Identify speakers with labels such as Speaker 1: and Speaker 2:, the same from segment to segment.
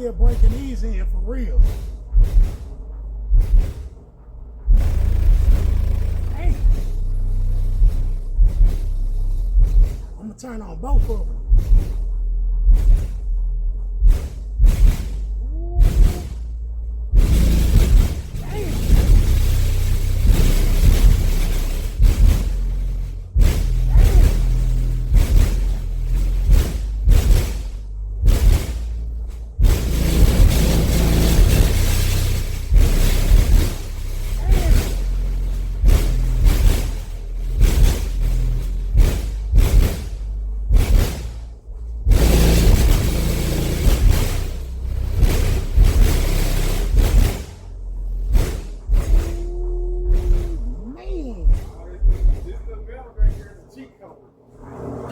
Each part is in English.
Speaker 1: still breaking these in for real. Hey, I'm gonna turn on both of them.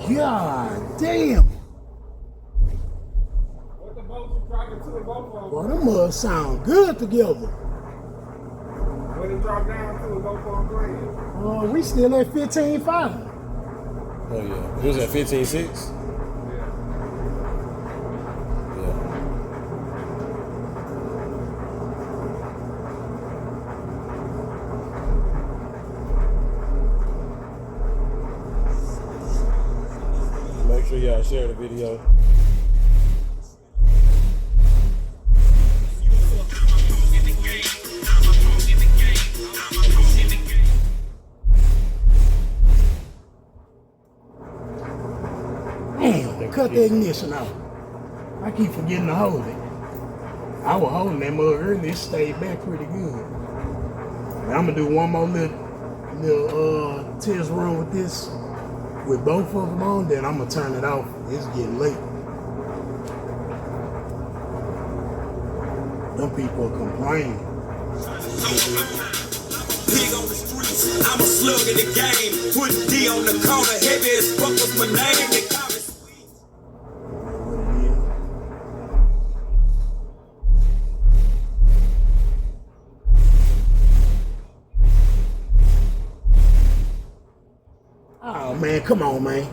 Speaker 1: God damn.
Speaker 2: What the boats you dropping to the boat from?
Speaker 1: Boy, them must sound good together.
Speaker 2: What it drop down to the boat from grade?
Speaker 1: We still at 15.5.
Speaker 3: Oh yeah. It was at 15.6? Make sure y'all share the video.
Speaker 1: Damn, cut the ignition out. I keep forgetting to hold it. I was holding that mug earlier, it stayed back pretty good. Now I'm gonna do one more little test run with this. With both of them on, then I'm gonna turn it off. It's getting late. Them people are complaining.
Speaker 4: Big on the streets, I'm a slug in the game. Put D on the corner, heavy as fuck was my name. They call me sweet.
Speaker 1: Oh man, come on, man.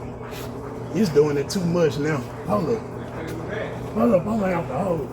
Speaker 1: He's doing it too much now. Hold up. I'm gonna have to hold it.